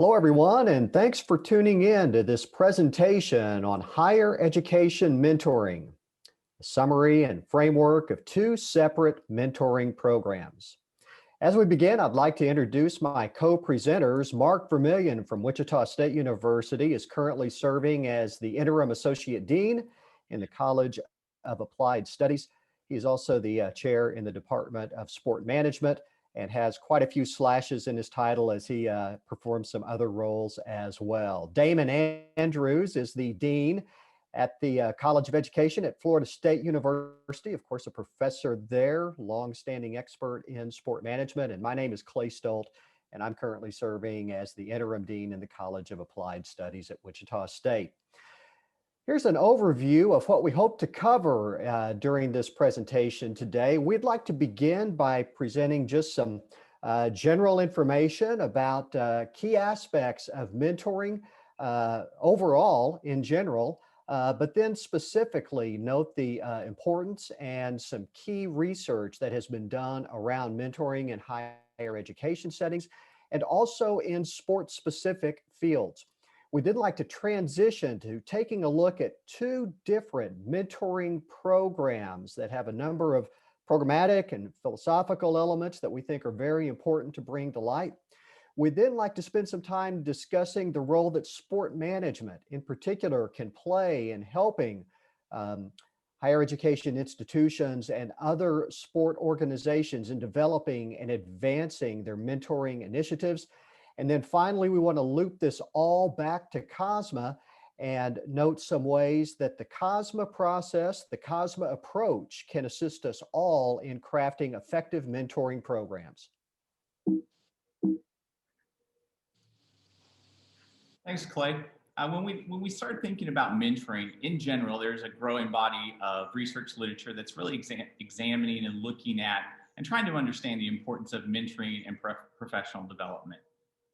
Hello, everyone, and thanks for tuning in to this presentation on higher education mentoring, a summary and framework of two separate mentoring programs. As we begin, I'd like to introduce my co-presenters. Mark Vermillion from Wichita State University is currently serving as the Interim Associate Dean in the College of Applied Studies. He is also the chair in the Department of Sport Management and has quite a few slashes in his title as he performs some other roles as well. Damon Andrews is the dean at the College of Education at Florida State University, of course, a professor there, longstanding expert in sport management. And my name is Clay Stolt, and I'm currently serving as the interim dean in the College of Applied Studies at Wichita State. Here's an overview of what we hope to cover during this presentation today. We'd like to begin by presenting just some general information about key aspects of mentoring overall in general, but then specifically note the importance and some key research that has been done around mentoring in higher education settings and also in sport-specific fields. We did like to transition to taking a look at two different mentoring programs that have a number of programmatic and philosophical elements that we think are very important to bring to light. We'd then like to spend some time discussing the role that sport management in particular can play in helping higher education institutions and other sport organizations in developing and advancing their mentoring initiatives. And then finally, we want to loop this all back to COSMA and note some ways that the COSMA process, the COSMA approach can assist us all in crafting effective mentoring programs. Thanks, Clay. When we start thinking about mentoring in general, there's a growing body of research literature that's really examining and looking at and trying to understand the importance of mentoring and professional development.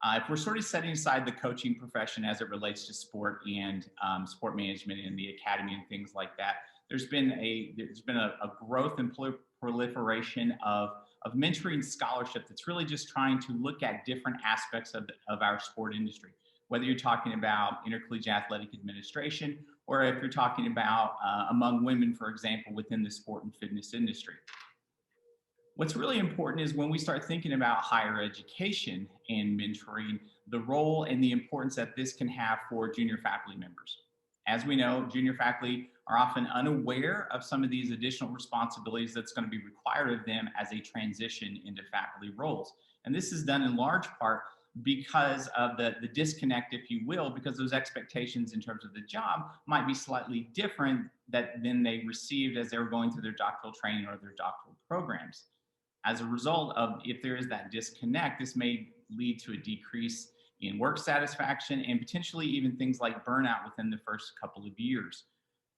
If we're sort of setting aside the coaching profession as it relates to sport and sport management in the academy and things like that, there's been a growth and proliferation of mentoring scholarship that's really just trying to look at different aspects of our sport industry. Whether you're talking about intercollegiate athletic administration, or if you're talking about among women, for example, within the sport and fitness industry. What's really important is when we start thinking about higher education and mentoring, the role and the importance that this can have for junior faculty members. As we know, junior faculty are often unaware of some of these additional responsibilities that's going to be required of them as they transition into faculty roles. And this is done in large part because of the disconnect, if you will, because those expectations in terms of the job might be slightly different than they received as they were going through their doctoral training or their doctoral programs. As a result of, if there is that disconnect, this may lead to a decrease in work satisfaction and potentially even things like burnout within the first couple of years.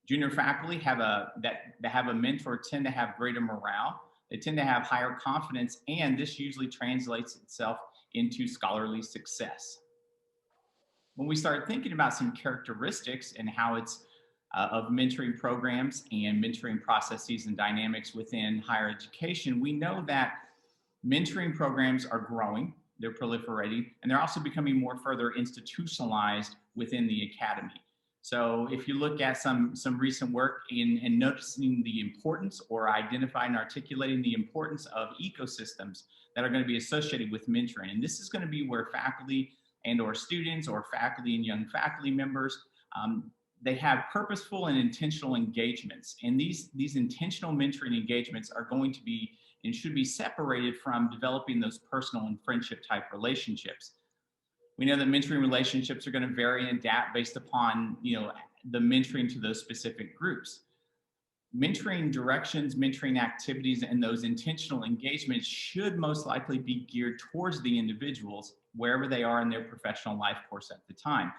Junior faculty that have a mentor tend to have greater morale. They tend to have higher confidence, and this usually translates itself into scholarly success. When we start thinking about some characteristics and how it's of mentoring programs and mentoring processes and dynamics within higher education, we know that mentoring programs are growing, they're proliferating, and they're also becoming more further institutionalized within the academy. So if you look at some recent work in noticing the importance or identifying and articulating the importance of ecosystems that are going to be associated with mentoring, and this is going to be where faculty and or students or faculty and young faculty members they have purposeful and intentional engagements. And these intentional mentoring engagements are going to be and should be separated from developing those personal and friendship type relationships. We know that mentoring relationships are going to vary and adapt based upon, the mentoring to those specific groups. Mentoring directions, mentoring activities, and those intentional engagements should most likely be geared towards the individuals wherever they are in their professional life course at the time.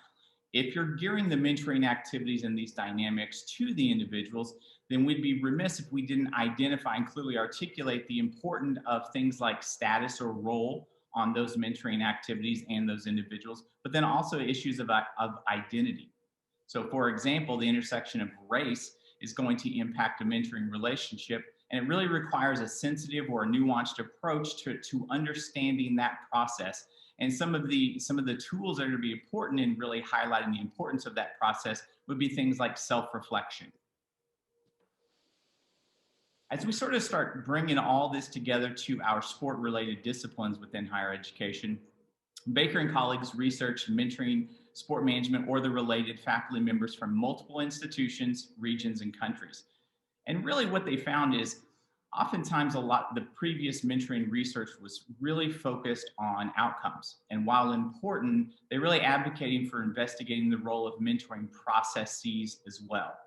If you're gearing the mentoring activities and these dynamics to the individuals, then we'd be remiss if we didn't identify and clearly articulate the importance of things like status or role on those mentoring activities and those individuals, but then also issues of identity. So for example, the intersection of race is going to impact a mentoring relationship, and it really requires a sensitive or a nuanced approach to understanding that process And some of the tools that are going to be important in really highlighting the importance of that process would be things like self-reflection. As we sort of start bringing all this together to our sport-related disciplines within higher education, Baker and colleagues researched mentoring, sport management, or the related faculty members from multiple institutions, regions, and countries. And really what they found is oftentimes the previous mentoring research was really focused on outcomes. And while important, they're really advocating for investigating the role of mentoring processes as well.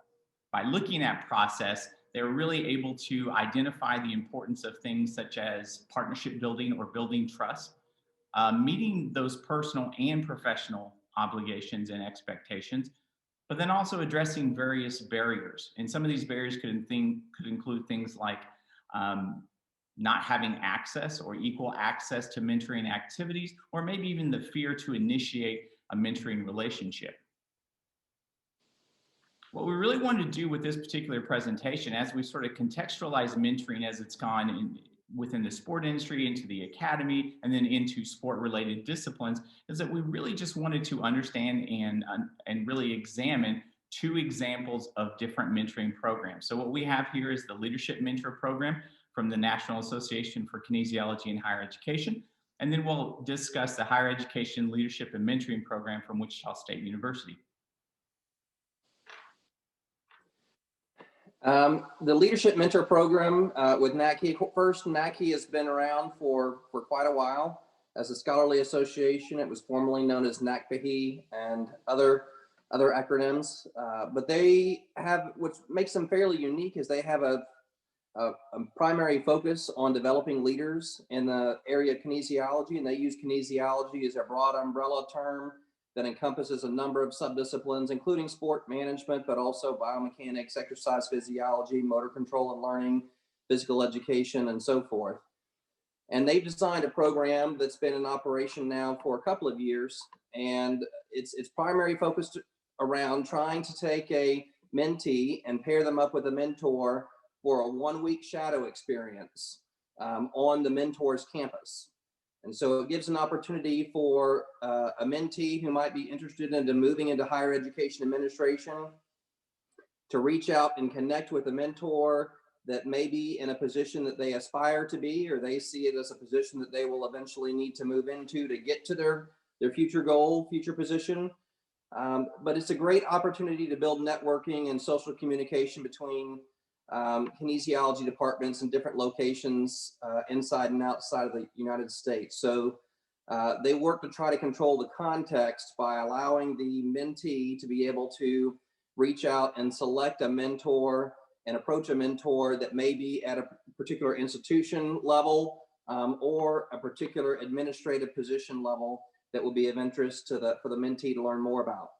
By looking at process, they were really able to identify the importance of things such as partnership building or building trust, meeting those personal and professional obligations and expectations, but then also addressing various barriers. And some of these barriers could include things like not having access or equal access to mentoring activities, or maybe even the fear to initiate a mentoring relationship. What we really wanted to do with this particular presentation, as we sort of contextualize mentoring as it's gone within the sport industry, into the academy, and then into sport-related disciplines, is that we really just wanted to understand and really examine 2 examples of different mentoring programs. So what we have here is the Leadership Mentor Program from the National Association for Kinesiology in Higher Education. And then we'll discuss the Higher Education Leadership and Mentoring Program from Wichita State University. The Leadership Mentor Program with NACHE, first, NACHE has been around for quite a while as a scholarly association. It was formerly known as NACPHE and other acronyms, but they have, what makes them fairly unique is they have a primary focus on developing leaders in the area of kinesiology, and they use kinesiology as a broad umbrella term that encompasses a number of subdisciplines, including sport management, but also biomechanics, exercise physiology, motor control and learning, physical education, and so forth. And they've designed a program that's been in operation now for a couple of years, and it's primarily focused around trying to take a mentee and pair them up with a mentor for a 1-week shadow experience on the mentor's campus. And so it gives an opportunity for a mentee who might be interested in moving into higher education administration to reach out and connect with a mentor that may be in a position that they aspire to be, or they see it as a position that they will eventually need to move into to get to their future goal, future position. But it's a great opportunity to build networking and social communication between kinesiology departments in different locations inside and outside of the United States. So they work to try to control the context by allowing the mentee to be able to reach out and select a mentor and approach a mentor that may be at a particular institution level or a particular administrative position level that will be of interest to for the mentee to learn more about.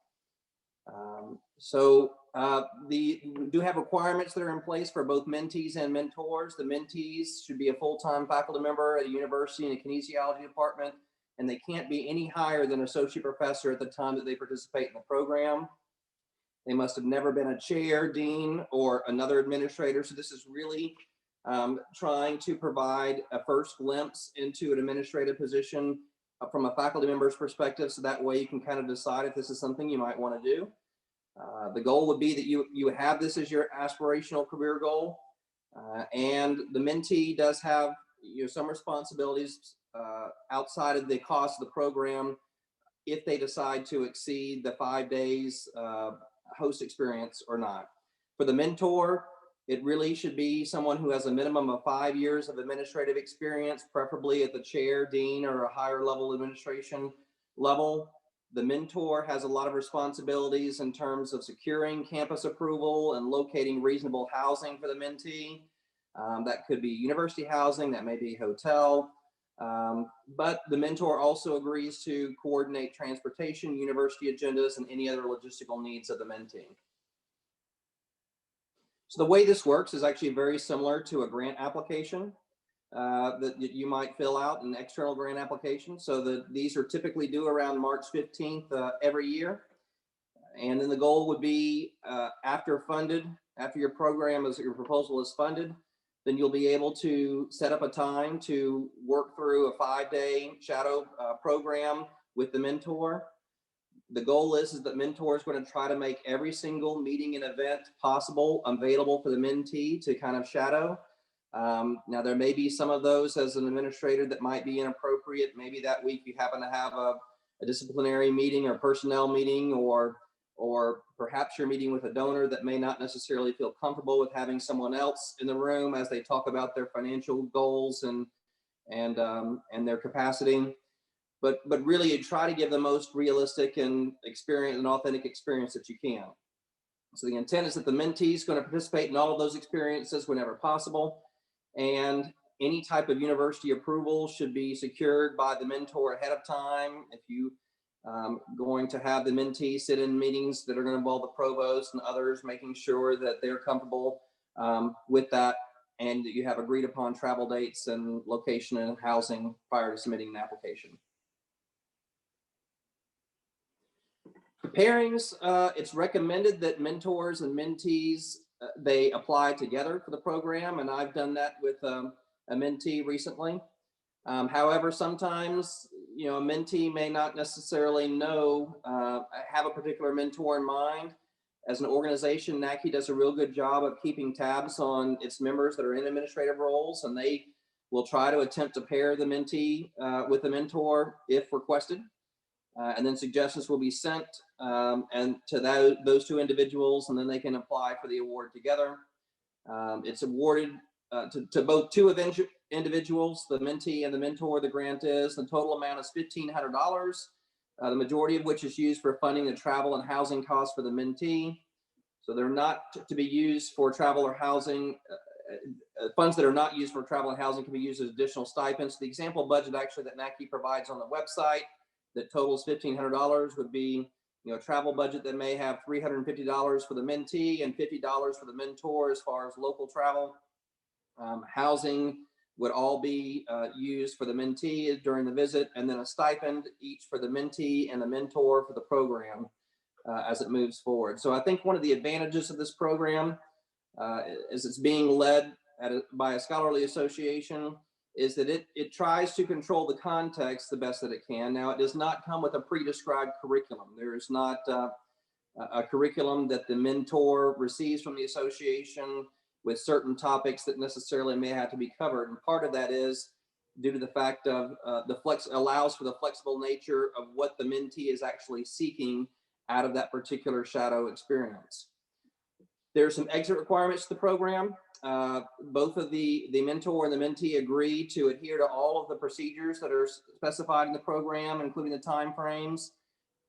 We do have requirements that are in place for both mentees and mentors. The mentees should be a full-time faculty member at a university in a kinesiology department, and they can't be any higher than associate professor at the time that they participate in the program. They must have never been a chair, dean, or another administrator. So this is really trying to provide a first glimpse into an administrative position from a faculty member's perspective. So that way you can kind of decide if this is something you might want to do. The goal would be that you have this as your aspirational career goal. And the mentee does have some responsibilities outside of the cost of the program if they decide to exceed the 5 days host experience or not. For the mentor, it really should be someone who has a minimum of 5 years of administrative experience, preferably at the chair, dean, or a higher level administration level. The mentor has a lot of responsibilities in terms of securing campus approval and locating reasonable housing for the mentee. That could be university housing, that may be hotel. But the mentor also agrees to coordinate transportation, university agendas, and any other logistical needs of the mentee. So the way this works is actually very similar to a grant application that you might fill out, an external grant application. So these are typically due around March 15th every year. And then the goal would be after your proposal is funded, then you'll be able to set up a time to work through a 5-day shadow program with the mentor. The goal is that mentor is going to try to make every single meeting and event possible available for the mentee to kind of shadow. Now, there may be some of those as an administrator that might be inappropriate. Maybe that week you happen to have a disciplinary meeting or personnel meeting, or perhaps you're meeting with a donor that may not necessarily feel comfortable with having someone else in the room as they talk about their financial goals and their capacity. But really, you try to give the most realistic and authentic experience that you can. So the intent is that the mentee is going to participate in all of those experiences whenever possible, and any type of university approval should be secured by the mentor ahead of time. If you going to have the mentee sit in meetings that are going to involve the provost and others, making sure that they're comfortable with that, and that you have agreed upon travel dates and location and housing prior to submitting an application. The pairings, it's recommended that mentors and mentees, they apply together for the program, and I've done that with a mentee recently. However, sometimes, a mentee may not necessarily have a particular mentor in mind. As an organization, NACHE does a real good job of keeping tabs on its members that are in administrative roles, and they will try to attempt to pair the mentee with a mentor if requested. And then suggestions will be sent and to those two individuals, and then they can apply for the award together. It's awarded to both two individuals, the mentee and the mentor. The grant is, the total amount is $1,500, the majority of which is used for funding the travel and housing costs for the mentee. So they're not to be used for travel or housing. Funds that are not used for travel and housing can be used as additional stipends. The example budget actually that NACHE provides on the website that totals $1,500 would be, a travel budget that may have $350 for the mentee and $50 for the mentor as far as local travel. Housing would all be used for the mentee during the visit, and then a stipend each for the mentee and the mentor for the program as it moves forward. So I think one of the advantages of this program is it's being led by a scholarly association, is that it tries to control the context the best that it can. Now, it does not come with a pre-described curriculum. There is not a curriculum that the mentor receives from the association with certain topics that necessarily may have to be covered. And part of that is due to the fact of allows for the flexible nature of what the mentee is actually seeking out of that particular shadow experience. There's some exit requirements to the program. Both of the mentor and the mentee agree to adhere to all of the procedures that are specified in the program, including the time frames.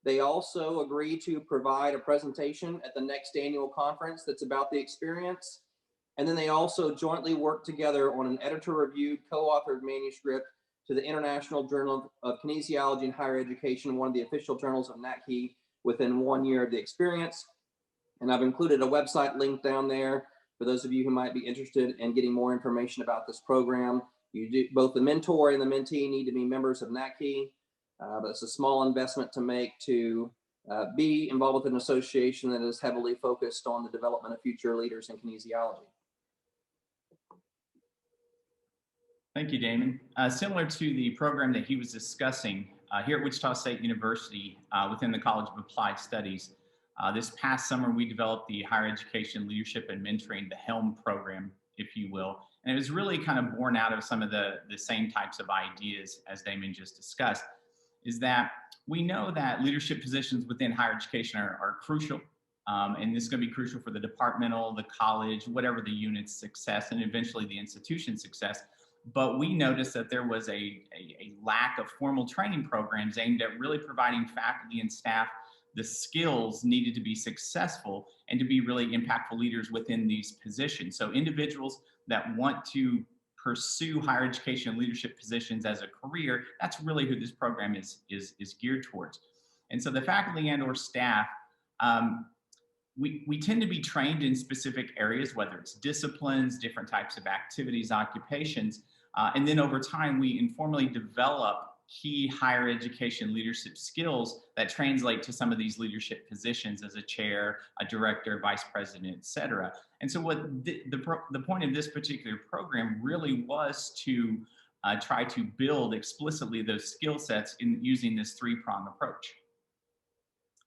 They also agree to provide a presentation at the next annual conference that's about the experience. And then they also jointly work together on an editor-reviewed, co-authored manuscript to the International Journal of Kinesiology and Higher Education, one of the official journals of NACHE, within 1 year of the experience. And I've included a website link down there for those of you who might be interested in getting more information about this program. Both the mentor and the mentee need to be members of NACHE, but it's a small investment to make to be involved with an association that is heavily focused on the development of future leaders in kinesiology. Thank you, Damon. Similar to the program that he was discussing here at Wichita State University within the College of Applied Studies, this past summer we developed the Higher Education Leadership and Mentoring, the HELM program, if you will. And it was really kind of born out of some of the same types of ideas as Damon just discussed, is that we know that leadership positions within higher education are crucial. And this is going to be crucial for the departmental, the college, whatever the unit's success, and eventually the institution's success. But we noticed that there was a lack of formal training programs aimed at really providing faculty and staff the skills needed to be successful and to be really impactful leaders within these positions. So individuals that want to pursue higher education leadership positions as a career, that's really who this program is geared towards. And so the faculty and or staff, we tend to be trained in specific areas, whether it's disciplines, different types of activities, occupations, and then over time we informally develop key higher education leadership skills that translate to some of these leadership positions as a chair, a director, vice president, et cetera. And so what the point of this particular program really was to try to build explicitly those skill sets in using this three-prong approach.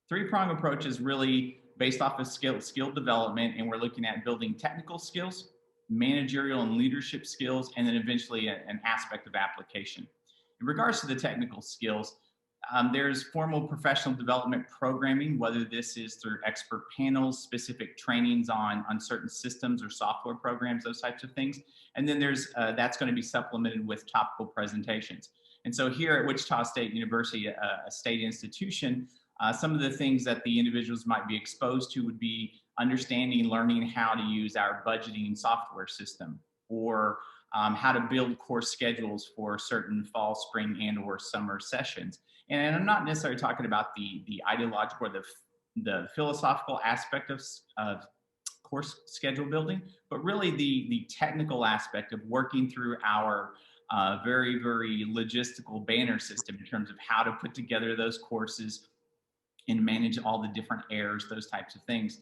Three-prong approach is really based off of skill development, and we're looking at building technical skills, managerial and leadership skills, and then eventually an aspect of application. In regards to the technical skills, there's formal professional development programming, whether this is through expert panels, specific trainings on certain systems or software programs, those types of things. And then there's that's going to be supplemented with topical presentations. And so here at Wichita State University, a state institution, some of the things that the individuals might be exposed to would be understanding and learning how to use our budgeting software system, or how to build course schedules for certain fall, spring, and/or summer sessions. And I'm not necessarily talking about the ideological or the philosophical aspect of course schedule building, but really the technical aspect of working through our very, very logistical banner system in terms of how to put together those courses and manage all the different errors, those types of things.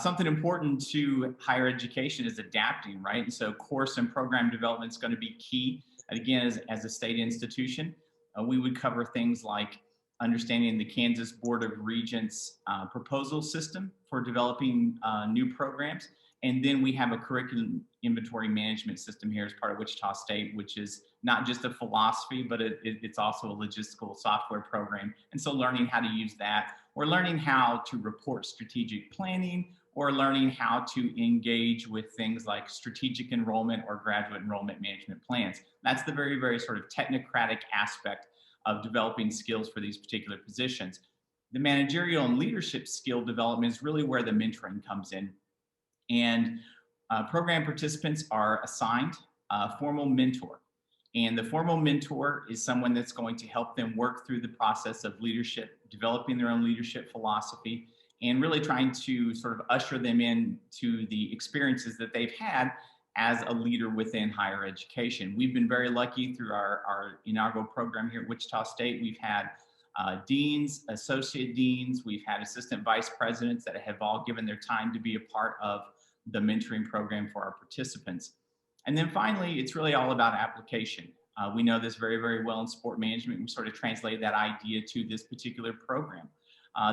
Something important to higher education is adapting, right? And so course and program development is going to be key. And again, as a state institution, we would cover things like understanding the Kansas Board of Regents proposal system for developing new programs. And then we have a curriculum inventory management system here as part of Wichita State, which is not just a philosophy, but it's also a logistical software program. And so learning how to use that, or learning how to report strategic planning, or learning how to engage with things like strategic enrollment or graduate enrollment management plans. That's the very, very sort of technocratic aspect of developing skills for these particular positions. The managerial and leadership skill development is really where the mentoring comes in. And program participants are assigned a formal mentor. And the formal mentor is someone that's going to help them work through the process of leadership, developing their own leadership philosophy, and really trying to sort of usher them into the experiences that they've had as a leader within higher education. We've been very lucky through our inaugural program here at Wichita State. We've had deans, associate deans, we've had assistant vice presidents that have all given their time to be a part of the mentoring program for our participants. And then finally, it's really all about application. We know this very, very well in sport management. We sort of translated that idea to this particular program.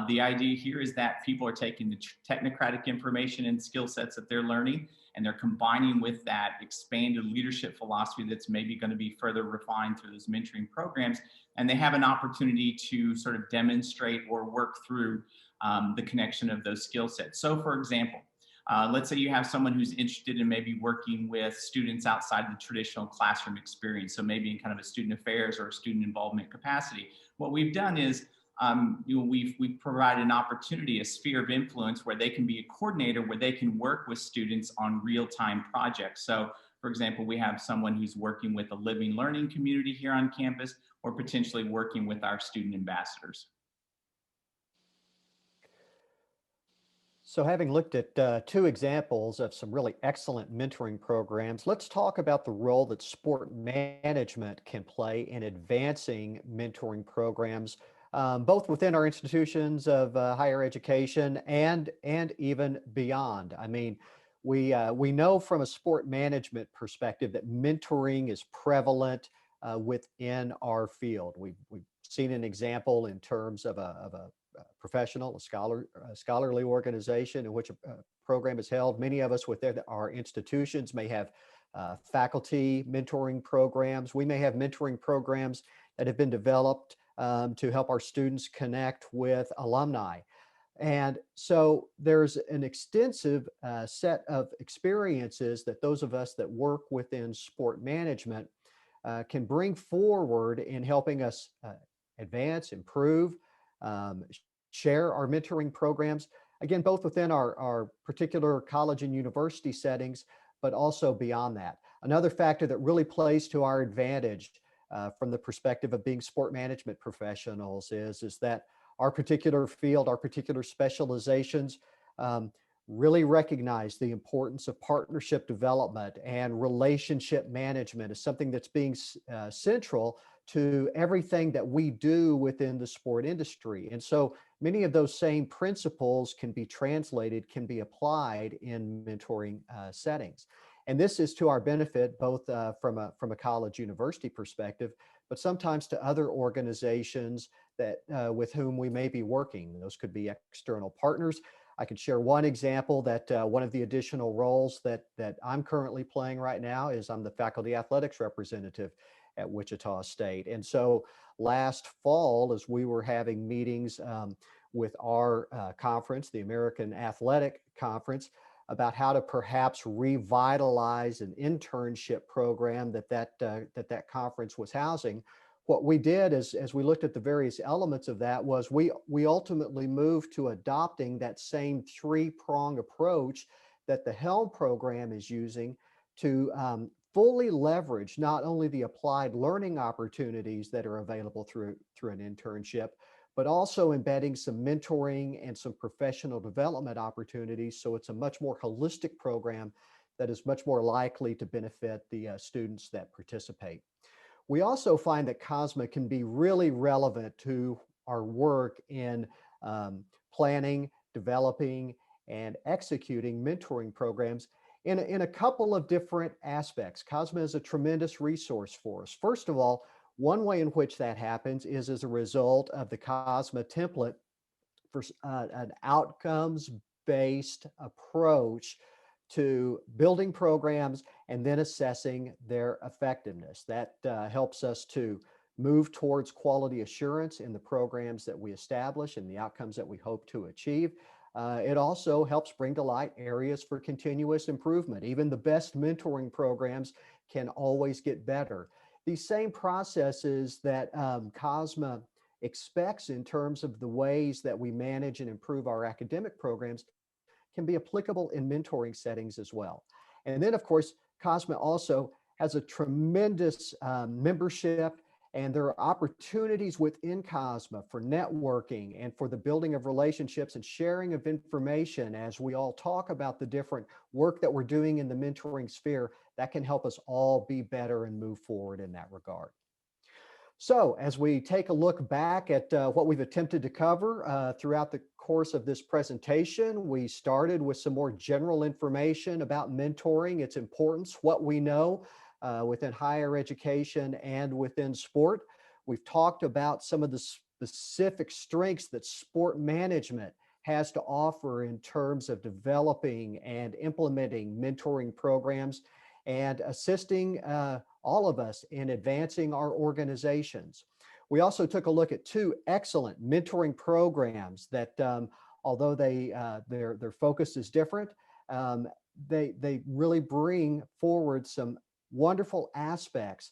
The idea here is that people are taking the technocratic information and skill sets that they're learning, and they're combining with that expanded leadership philosophy that's maybe going to be further refined through those mentoring programs. And they have an opportunity to sort of demonstrate or work through the connection of those skill sets. So for example, let's say you have someone who's interested in maybe working with students outside the traditional classroom experience. So maybe in kind of a student affairs or a student involvement capacity. What we've done is we've provided an opportunity, a sphere of influence where they can be a coordinator, where they can work with students on real-time projects. So for example, we have someone who's working with a living learning community here on campus, or potentially working with our student ambassadors. So having looked at two examples of some really excellent mentoring programs, let's talk about the role that sport management can play in advancing mentoring programs, both within our institutions of higher education and even beyond. I mean, we know from a sport management perspective that mentoring is prevalent within our field. We've seen an example in terms of a professional, a scholarly organization in which a program is held. Many of us within our institutions may have faculty mentoring programs. We may have mentoring programs that have been developed to help our students connect with alumni. And so there's an extensive set of experiences that those of us that work within sport management can bring forward in helping us advance, improve, share our mentoring programs, again, both within our particular college and university settings, but also beyond that. Another factor that really plays to our advantage from the perspective of being sport management professionals is that our particular field, our particular specializations really recognize the importance of partnership development, and relationship management is something that's being central to everything that we do within the sport industry. And so many of those same principles can be translated, can be applied in mentoring settings. And this is to our benefit, both from a college university perspective, but sometimes to other organizations that with whom we may be working. Those could be external partners. I can share one example that one of the additional roles that I'm currently playing right now is I'm the faculty athletics representative at Wichita State. And so last fall, as we were having meetings with our conference, the American Athletic Conference, about how to perhaps revitalize an internship program that conference was housing. What we did is, as we looked at the various elements of that, was we ultimately moved to adopting that same three-prong approach that the Helm program is using to fully leverage not only the applied learning opportunities that are available through an internship, but also embedding some mentoring and some professional development opportunities. So it's a much more holistic program that is much more likely to benefit the students that participate. We also find that COSMA can be really relevant to our work in planning, developing, and executing mentoring programs in a couple of different aspects. COSMA is a tremendous resource for us. First of all, one way in which that happens is as a result of the COSMA template for an outcomes-based approach to building programs and then assessing their effectiveness. That helps us to move towards quality assurance in the programs that we establish and the outcomes that we hope to achieve. It also helps bring to light areas for continuous improvement. Even the best mentoring programs can always get better. These same processes that COSMA expects in terms of the ways that we manage and improve our academic programs can be applicable in mentoring settings as well. And then, of course, COSMA also has a tremendous membership, and there are opportunities within COSMA for networking and for the building of relationships and sharing of information as we all talk about the different work that we're doing in the mentoring sphere that can help us all be better and move forward in that regard. So as we take a look back at what we've attempted to cover throughout the course of this presentation, we started with some more general information about mentoring, its importance, what we know within higher education and within sport. We've talked about some of the specific strengths that sport management has to offer in terms of developing and implementing mentoring programs and assisting all of us in advancing our organizations. We also took a look at two excellent mentoring programs that, although their focus is different, they really bring forward some wonderful aspects,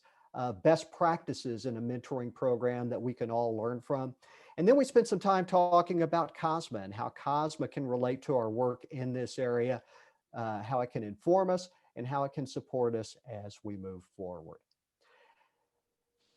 best practices in a mentoring program that we can all learn from. And then we spent some time talking about COSMA and how COSMA can relate to our work in this area, how it can inform us, and how it can support us as we move forward.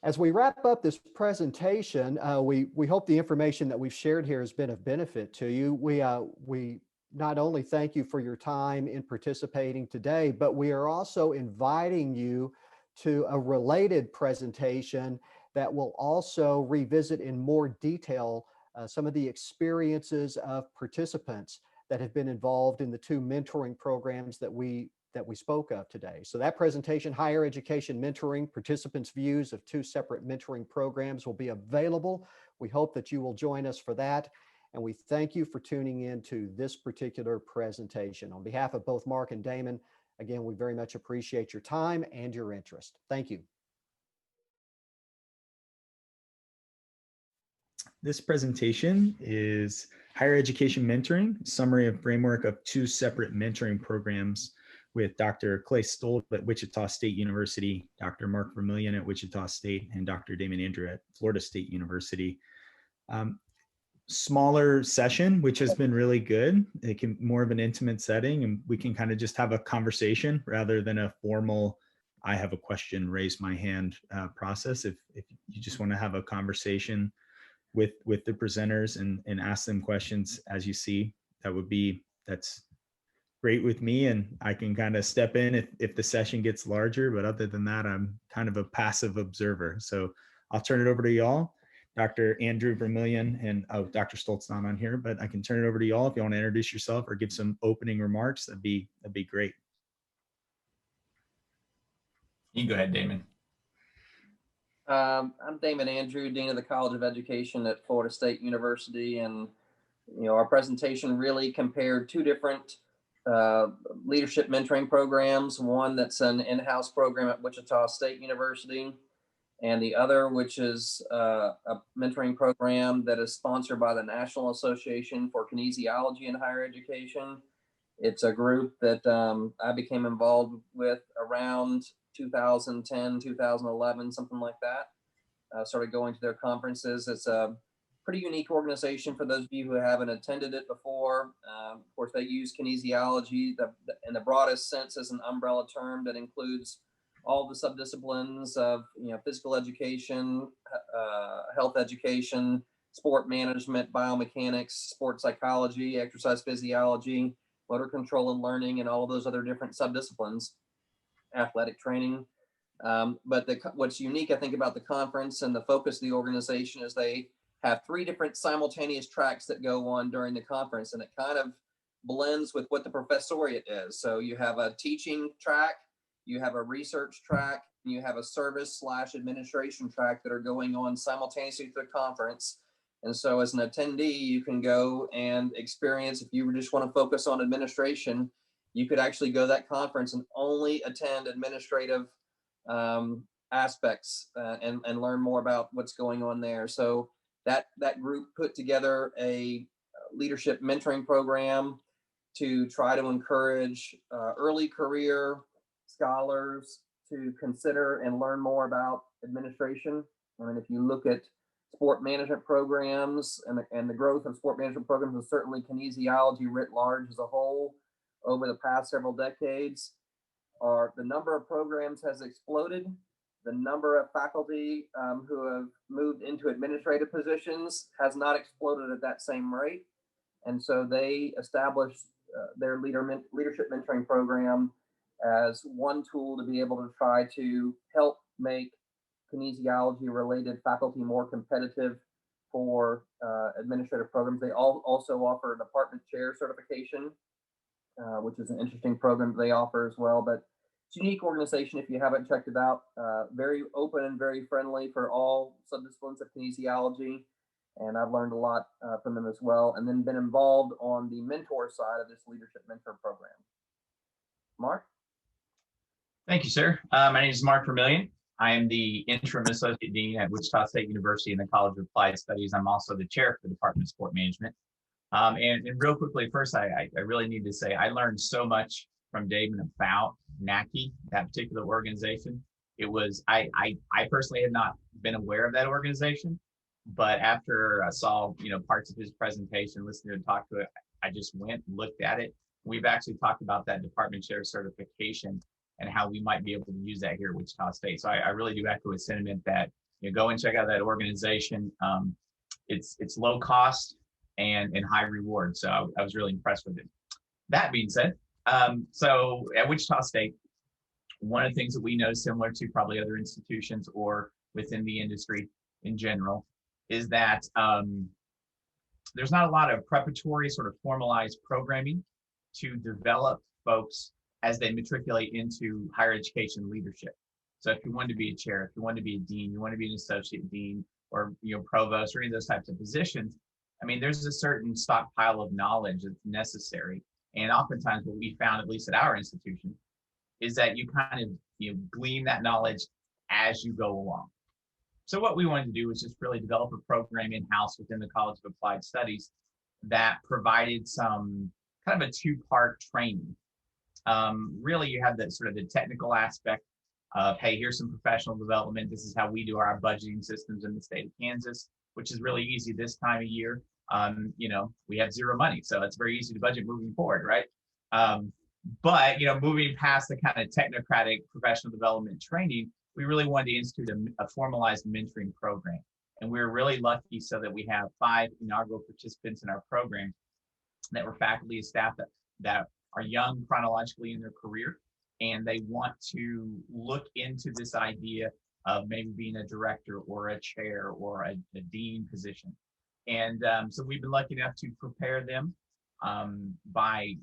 As we wrap up this presentation, we hope the information that we've shared here has been of benefit to you. We not only thank you for your time in participating today, but we are also inviting you to a related presentation that will also revisit in more detail some of the experiences of participants that have been involved in the two mentoring programs that we spoke of today. So that presentation, Higher Education Mentoring, Participants' Views of Two Separate Mentoring Programs, will be available. We hope that you will join us for that. And we thank you for tuning in to this particular presentation. On behalf of both Mark and Damon, again, we very much appreciate your time and your interest. Thank you. This presentation is Higher Education Mentoring, summary of framework of two separate mentoring programs with Dr. Clay Stolt at Wichita State University, Dr. Mark Vermillion at Wichita State, and Dr. Damon Andrew at Florida State University. Smaller session, which has been really good. It can more of an intimate setting, and we can kind of just have a conversation rather than a formal, I have a question, raise my hand process. If you just want to have a conversation with the presenters and ask them questions as you see, that's great with me, and I can kind of step in if the session gets larger, but other than that, I'm kind of a passive observer. So I'll turn it over to y'all. Dr. Andrew Vermillion and Dr. Stoltz not on here, but I can turn it over to y'all if you want to introduce yourself or give some opening remarks. That'd be great. You can go ahead, Damon. I'm Damon Andrew, Dean of the College of Education at Florida State University, and our presentation really compared two different leadership mentoring programs. One that's an in-house program at Wichita State University, and the other, which is a mentoring program that is sponsored by the National Association for Kinesiology in Higher Education. It's a group that I became involved with around 2010, 2011, something like that. Started going to their conferences. It's a pretty unique organization for those of you who haven't attended it before. Of course, they use kinesiology in the broadest sense as an umbrella term that includes all the subdisciplines of physical education, health education, sport management, biomechanics, sports psychology, exercise physiology, motor control and learning, and all of those other different subdisciplines, athletic training. But what's unique, I think, about the conference and the focus of the organization is they have 3 different simultaneous tracks that go on during the conference, and it kind of blends with what the professoriate is. So you have a teaching track, you have a research track, and you have a service/administration track that are going on simultaneously through the conference. And so as an attendee, you can go and experience, if you just want to focus on administration, you could actually go to that conference and only attend administrative aspects and learn more about what's going on there. So that group put together a leadership mentoring program to try to encourage early career scholars to consider and learn more about administration. I mean, if you look at sport management programs and the growth of sport management programs, and certainly kinesiology writ large as a whole over the past several decades, the number of programs has exploded. The number of faculty who have moved into administrative positions has not exploded at that same rate. And so they established their leadership mentoring program as one tool to be able to try to help make kinesiology related faculty more competitive for administrative programs. They also offer a department chair certification, which is an interesting program they offer as well. But it's a unique organization if you haven't checked it out. Very open and very friendly for all subdisciplines of kinesiology. And I've learned a lot from them as well, and then been involved on the mentor side of this leadership mentor program. Mark? Thank you, sir. My name is Mark Vermillion. I am the interim associate dean at Wichita State University in the College of Applied Studies. I'm also the chair for the Department of Sport Management. And real quickly, first, I really need to say I learned so much from Damon about NACI, that particular organization. It was, I personally had not been aware of that organization, but after I saw, parts of his presentation, listened to him talk to it, I just went and looked at it. We've actually talked about that department chair certification and how we might be able to use that here at Wichita State. So I really do echo his sentiment that go and check out that organization. It's low cost and high reward. So I was really impressed with it. That being said, so at Wichita State, one of the things that we know, similar to probably other institutions or within the industry in general, is that there's not a lot of preparatory sort of formalized programming to develop folks as they matriculate into higher education leadership. So if you want to be a chair, if you want to be a dean, you want to be an associate dean or provost or any of those types of positions, I mean, there's a certain stockpile of knowledge that's necessary. And oftentimes what we found, at least at our institution, is that you kind of glean that knowledge as you go along. So what we wanted to do was just really develop a program in-house within the College of Applied Studies that provided some kind of a 2-part training. Really, you have that sort of the technical aspect of, hey, here's some professional development. This is how we do our budgeting systems in the state of Kansas, which is really easy this time of year. We have zero money, so it's very easy to budget moving forward, right? But moving past the kind of technocratic professional development training, we really wanted to institute a formalized mentoring program. And we're really lucky so that we have 5 inaugural participants in our program that were faculty and staff that are young chronologically in their career, and they want to look into this idea of maybe being a director or a chair or a dean position. And so we've been lucky enough to prepare them by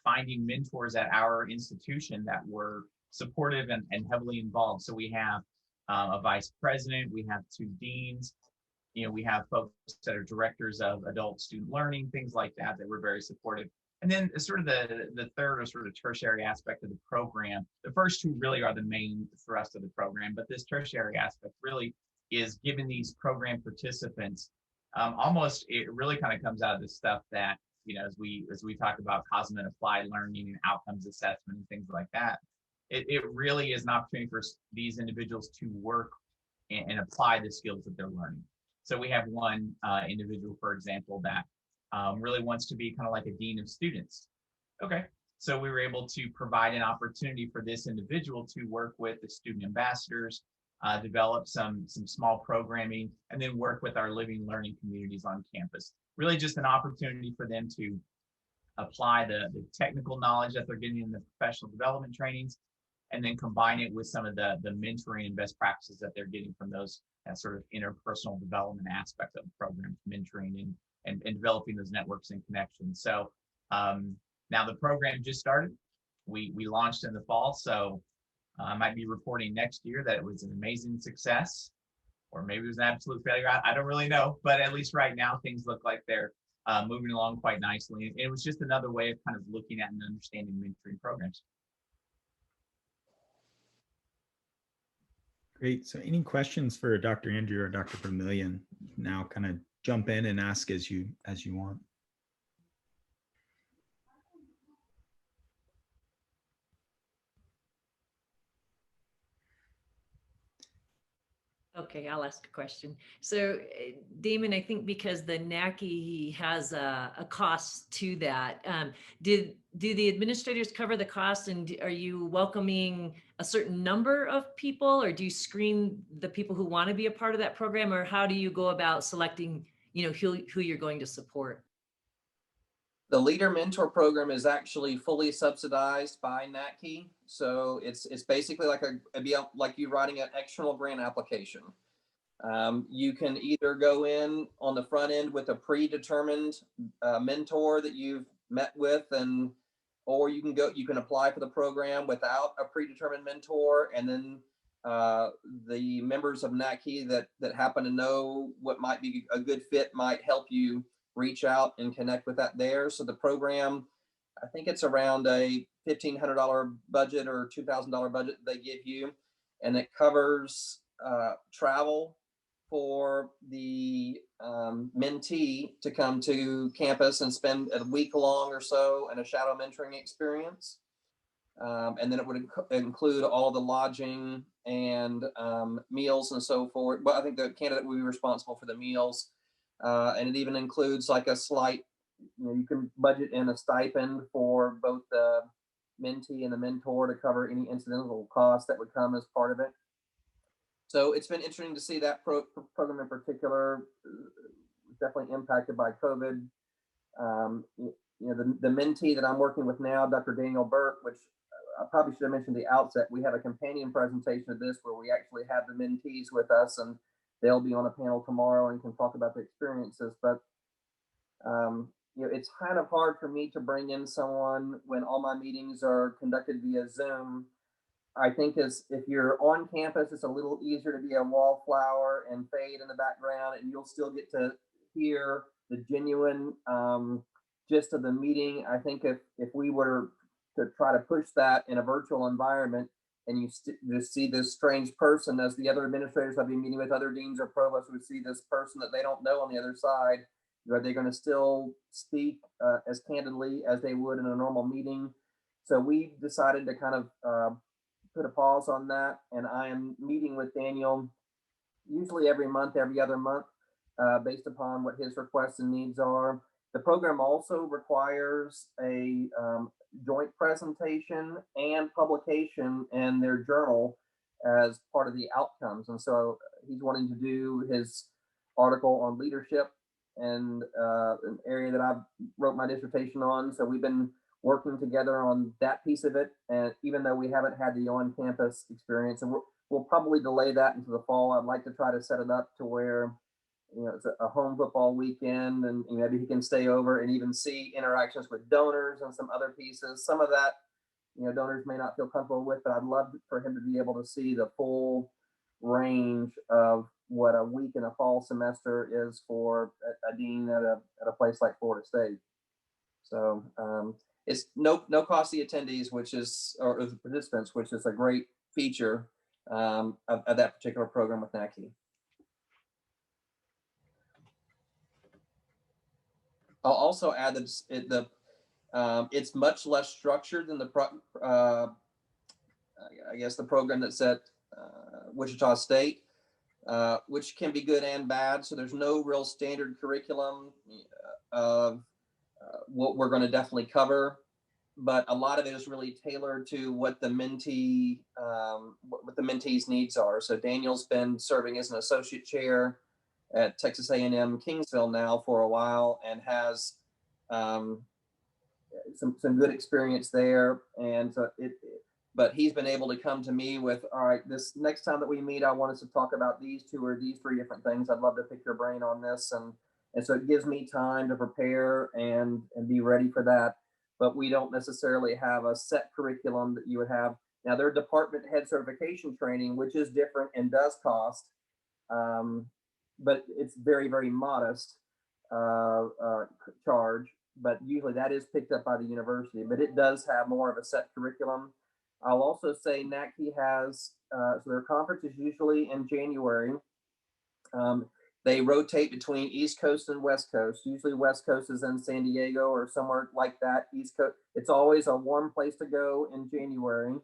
finding mentors at our institution that were supportive and heavily involved. So we have a vice president, we have 2 deans, we have folks that are directors of adult student learning, things like that, that were very supportive. And then sort of the third or sort of tertiary aspect of the program, the first 2 really are the main thrust of the program, but this tertiary aspect really is giving these program participants almost, it really kind of comes out of the stuff that, as we talk about COSM and applied learning and outcomes assessment and things like that, it really is an opportunity for these individuals to work and apply the skills that they're learning. So we have one individual, for example, that really wants to be kind of like a dean of students. Okay, so we were able to provide an opportunity for this individual to work with the student ambassadors, develop some small programming, and then work with our living learning communities on campus. Really just an opportunity for them to apply the technical knowledge that they're getting in the professional development trainings, and then combine it with some of the mentoring and best practices that they're getting from those sort of interpersonal development aspect of the program, mentoring and developing those networks and connections. So now the program just started. We launched in the fall, so I might be reporting next year that it was an amazing success, or maybe it was an absolute failure. I don't really know, but at least right now things look like they're moving along quite nicely. It was just another way of kind of looking at and understanding mentoring programs. Great. So any questions for Dr. Andrew or Dr. Vermillion? Now kind of jump in and ask as you want. Okay, I'll ask a question. So Damon, I think because the NACI has a cost to that, do the administrators cover the cost, and are you welcoming a certain number of people, or do you screen the people who want to be a part of that program, or how do you go about selecting, who you're going to support? The Leader Mentor program is actually fully subsidized by NACI. So it's basically like you writing an external grant application. You can either go in on the front end with a predetermined mentor that you've met with, or you can apply for the program without a predetermined mentor, and then the members of NACI that happen to know what might be a good fit might help you reach out and connect with that there. So the program, I think it's around a $1,500 budget or $2,000 budget they give you, and it covers travel for the mentee to come to campus and spend a week long or so in a shadow mentoring experience. And then it would include all the lodging and meals and so forth. Well, I think the candidate would be responsible for the meals. And it even includes like a slight, you can budget in a stipend for both the mentee and the mentor to cover any incidental costs that would come as part of it. So it's been interesting to see that program in particular, definitely impacted by COVID. The mentee that I'm working with now, Dr. Daniel Burke, which I probably should have mentioned at the outset, we have a companion presentation of this where we actually have the mentees with us, and they'll be on a panel tomorrow and can talk about the experiences. But it's kind of hard for me to bring in someone when all my meetings are conducted via Zoom. I think if you're on campus, it's a little easier to be a wallflower and fade in the background, and you'll still get to hear the genuine gist of the meeting. I think if we were to try to push that in a virtual environment, and you just see this strange person, as the other administrators I've been meeting with, other deans or provosts would see this person that they don't know on the other side. Are they going to still speak as candidly as they would in a normal meeting? So we decided to kind of put a pause on that. And I am meeting with Daniel usually every month, every other month, based upon what his requests and needs are. The program also requires a joint presentation and publication in their journal as part of the outcomes. And so he's wanting to do his article on leadership, and an area that I wrote my dissertation on. So we've been working together on that piece of it. And even though we haven't had the on-campus experience, and we'll probably delay that into the fall. I'd like to try to set it up to where, it's a home football weekend, and maybe he can stay over and even see interactions with donors and some other pieces. Some of that, donors may not feel comfortable with, but I'd love for him to be able to see the full range of what a week in a fall semester is for a dean at a place like Florida State. So it's no cost to the attendees, or the participants, which is a great feature of that particular program with NACHE. I'll also add that it's much less structured than the program that's at Wichita State, which can be good and bad. So there's no real standard curriculum of what we're going to definitely cover, but a lot of it is really tailored to what the mentee's needs are. So Daniel's been serving as an associate chair at Texas A&M Kingsville now for a while, and has some good experience there. And so but he's been able to come to me with, all right, this next time that we meet, I want us to talk about these 2 or these 3 different things. I'd love to pick your brain on this. And so it gives me time to prepare and be ready for that. But we don't necessarily have a set curriculum that you would have. Now, their department head certification training, which is different and does cost, but it's very, very modest charge. But usually that is picked up by the university, but it does have more of a set curriculum. I'll also say NACHE has, so their conference is usually in January. They rotate between East Coast and West Coast. Usually West Coast is in San Diego or somewhere like that. East Coast, it's always a warm place to go in January.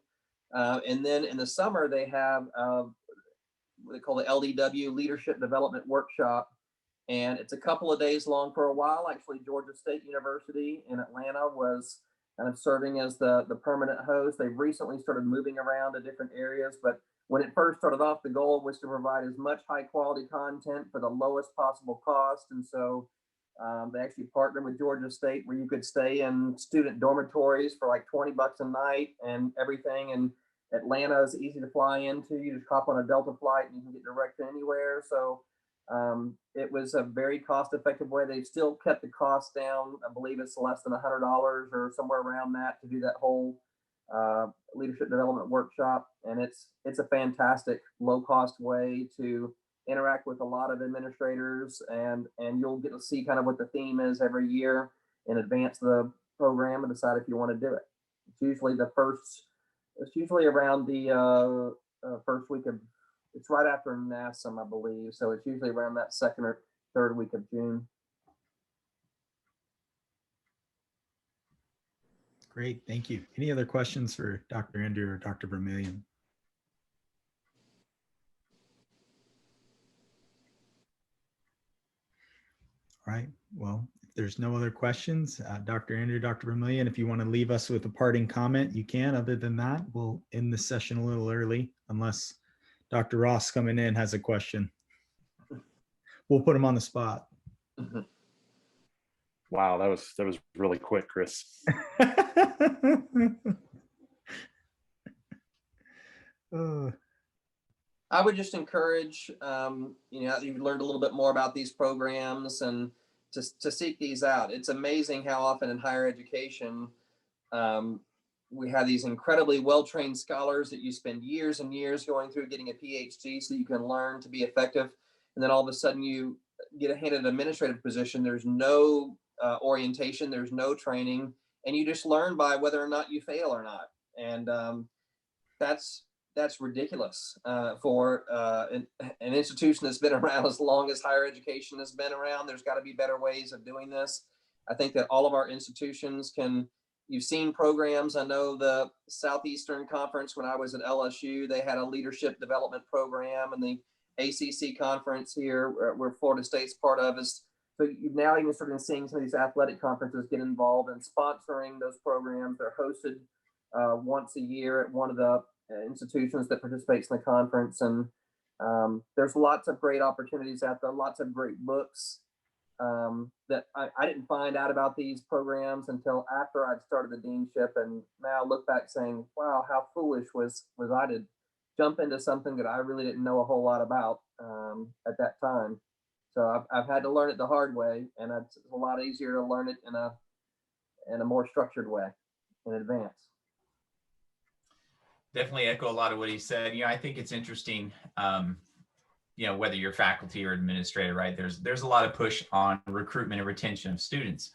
And then in the summer, they have what they call the LDW Leadership Development Workshop. And it's a couple of days long. For a while, actually, Georgia State University in Atlanta was kind of serving as the permanent host. They've recently started moving around to different areas, but when it first started off, the goal was to provide as much high quality content for the lowest possible cost. And so they actually partnered with Georgia State, where you could stay in student dormitories for like $20 a night and everything. And Atlanta is easy to fly into. You just hop on a Delta flight and you can get direct to anywhere. So it was a very cost-effective way. They've still kept the cost down. I believe it's less than $100 or somewhere around that to do that whole leadership development workshop. And it's a fantastic low-cost way to interact with a lot of administrators, and you'll get to see kind of what the theme is every year in advance of the program and decide if you want to do it. It's usually around the first week of, it's right after NASM, I believe. So it's usually around that second or third week of June. Great, thank you. Any other questions for Dr. Andrew or Dr. Vermillion? All right, well, if there's no other questions, Dr. Andrew, Dr. Vermillion, if you want to leave us with a parting comment, you can. Other than that, we'll end the session a little early, unless Dr. Ross coming in has a question. We'll put him on the spot. Wow, that was really quick, Chris. I would just encourage, you've learned a little bit more about these programs and to seek these out. It's amazing how often in higher education, we have these incredibly well-trained scholars that you spend years and years going through getting a PhD so you can learn to be effective. And then all of a sudden you get handed an administrative position. There's no orientation, there's no training, and you just learn by whether or not you fail or not. And that's ridiculous for an institution that's been around as long as higher education has been around. There's got to be better ways of doing this. I think that all of our institutions you've seen programs. I know the Southeastern Conference, when I was at LSU, they had a leadership development program, and the ACC conference here, where Florida State's part of, is so you've now even started seeing some of these athletic conferences get involved in sponsoring those programs. They're hosted once a year at one of the institutions that participates in the conference. And there's lots of great opportunities out there, lots of great books that I didn't find out about these programs until after I'd started the deanship. And now I look back saying, wow, how foolish was I to jump into something that I really didn't know a whole lot about at that time. So I've had to learn it the hard way, and it's a lot easier to learn it in a more structured way in advance. Definitely echo a lot of what he said. I think it's interesting, whether you're faculty or administrator, right? There's a lot of push on recruitment and retention of students.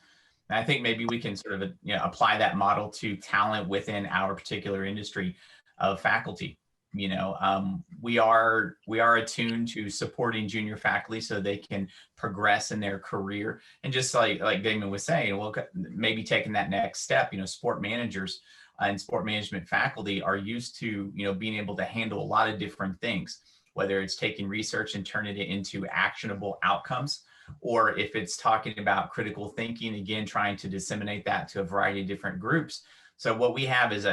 And I think maybe we can sort of apply that model to talent within our particular industry of faculty. We are attuned to supporting junior faculty so they can progress in their career. And just like Damon was saying, well, maybe taking that next step, sport managers and sport management faculty are used to, being able to handle a lot of different things, whether it's taking research and turning it into actionable outcomes, or if it's talking about critical thinking, again, trying to disseminate that to a variety of different groups. So what we have is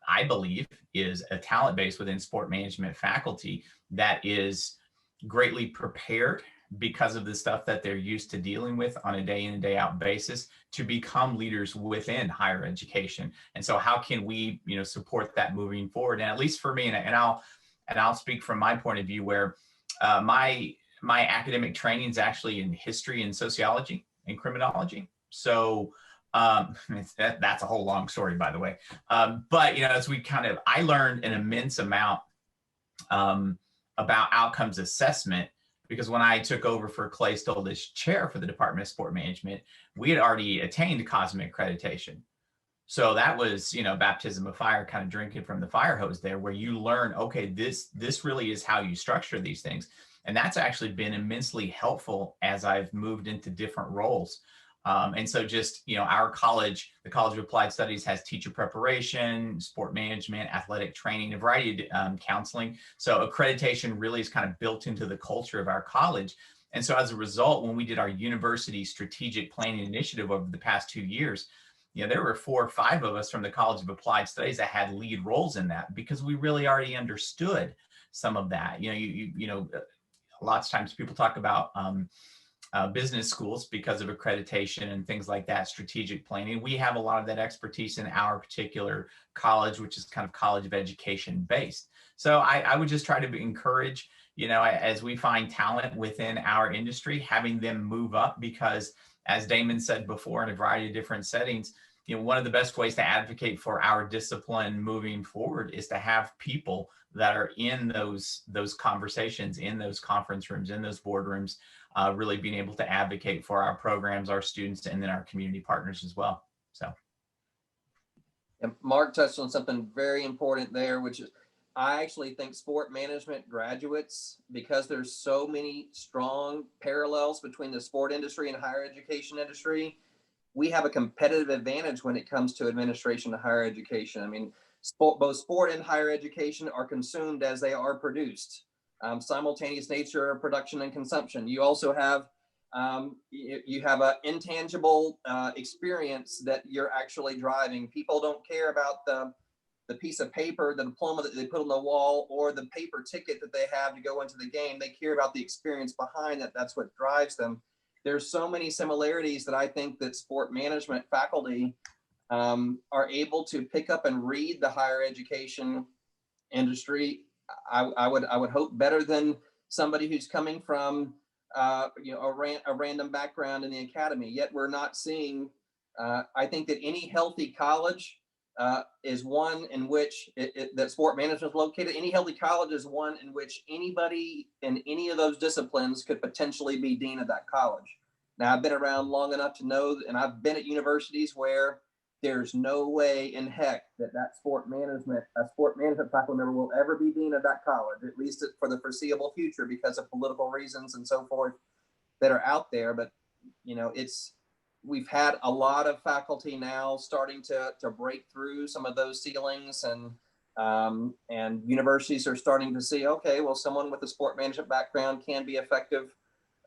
I believe, is a talent base within sport management faculty that is greatly prepared because of the stuff that they're used to dealing with on a day in and day out basis to become leaders within higher education. And so how can we, support that moving forward? And at least for me, and I'll speak from my point of view, where my academic training is actually in history and sociology and criminology. So that's a whole long story, by the way. But as I learned an immense amount about outcomes assessment, because when I took over for Clay Stoll as chair for the Department of Sport Management, we had already attained COSMIC accreditation. So that was, baptism of fire, kind of drinking from the fire hose there, where you learn, okay, this really is how you structure these things. And that's actually been immensely helpful as I've moved into different roles. And so just, our college, the College of Applied Studies, has teacher preparation, sport management, athletic training, a variety of counseling. So accreditation really is kind of built into the culture of our college. And so as a result, when we did our university strategic planning initiative over the past 2 years, there were 4 or 5 of us from the College of Applied Studies that had lead roles in that, because we really already understood some of that. Lots of times people talk about business schools because of accreditation and things like that, strategic planning. We have a lot of that expertise in our particular college, which is kind of college of education based. So I would just try to encourage, as we find talent within our industry, having them move up, because as Damon said before, in a variety of different settings, one of the best ways to advocate for our discipline moving forward is to have people that are in those conversations, in those conference rooms, in those boardrooms, really being able to advocate for our programs, our students, and then our community partners as well. So, and Mark touched on something very important there, which is I actually think sport management graduates, because there's so many strong parallels between the sport industry and higher education industry, we have a competitive advantage when it comes to administration of higher education. I mean, both sport and higher education are consumed as they are produced. Simultaneous nature of production and consumption. You also have you have an intangible experience that you're actually driving. People don't care about the piece of paper, the diploma that they put on the wall, or the paper ticket that they have to go into the game. They care about the experience behind that. That's what drives them. There's so many similarities that I think that sport management faculty are able to pick up and read the higher education industry. I would hope better than somebody who's coming from a random background in the academy. Yet we're not seeing. I think that any healthy college is one in which that sport management is located. Any healthy college is one in which anybody in any of those disciplines could potentially be dean of that college. Now, I've been around long enough to know, and I've been at universities where there's no way in heck that a sport management faculty member will ever be dean of that college, at least for the foreseeable future, because of political reasons and so forth that are out there. But we've had a lot of faculty now starting to break through some of those ceilings, and universities are starting to see, okay, well, someone with a sport management background can be effective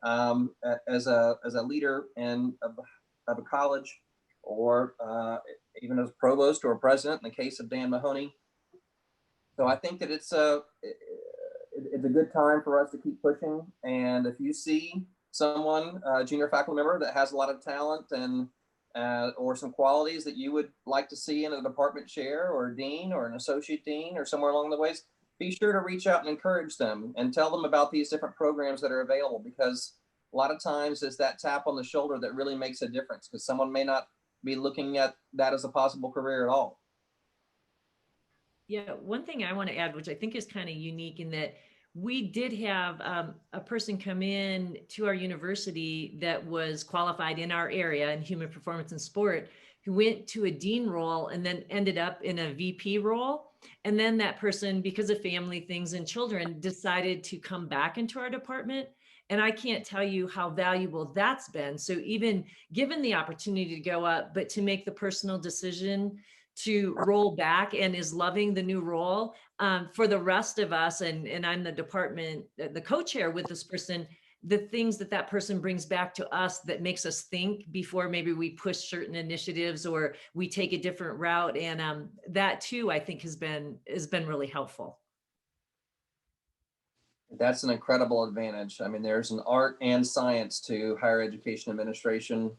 as a leader of a college, or even as provost or president in the case of Dan Mahoney. So I think that it's a good time for us to keep pushing. And if you see someone, a junior faculty member that has a lot of talent and or some qualities that you would like to see in a department chair or dean or an associate dean or somewhere along the ways, be sure to reach out and encourage them and tell them about these different programs that are available, because a lot of times it's that tap on the shoulder that really makes a difference, because someone may not be looking at that as a possible career at all. Yeah, one thing I want to add, which I think is kind of unique, in that we did have a person come in to our university that was qualified in our area in human performance and sport, who went to a dean role and then ended up in a VP role. And then that person, because of family things and children, decided to come back into our department. And I can't tell you how valuable that's been. So even given the opportunity to go up, but to make the personal decision to roll back and is loving the new role, for the rest of us, and I'm the department, the co-chair with this person, the things that that person brings back to us that makes us think before maybe we push certain initiatives or we take a different route. And that too, I think has been really helpful. That's an incredible advantage. I mean, there's an art and science to higher education administration.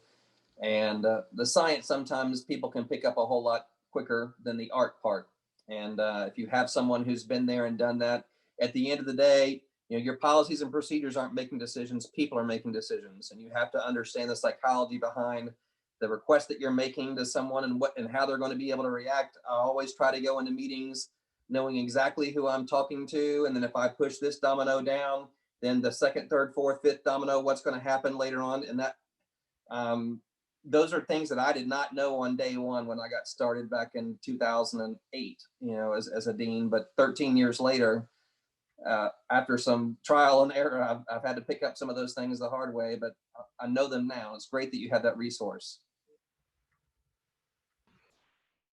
And the science, sometimes people can pick up a whole lot quicker than the art part. And if you have someone who's been there and done that, at the end of the day, you know, your policies and procedures aren't making decisions, people are making decisions. And you have to understand the psychology behind the request that you're making to someone and what and how they're going to be able to react. I always try to go into meetings knowing exactly who I'm talking to. And then if I push this domino down, then the second, third, fourth, fifth domino, what's going to happen later on. And that those are things that I did not know on day one when I got started back in 2008, you know, as a dean. But 13 years later, after some trial and error, I've had to pick up some of those things the hard way, but I know them now. It's great that you have that resource.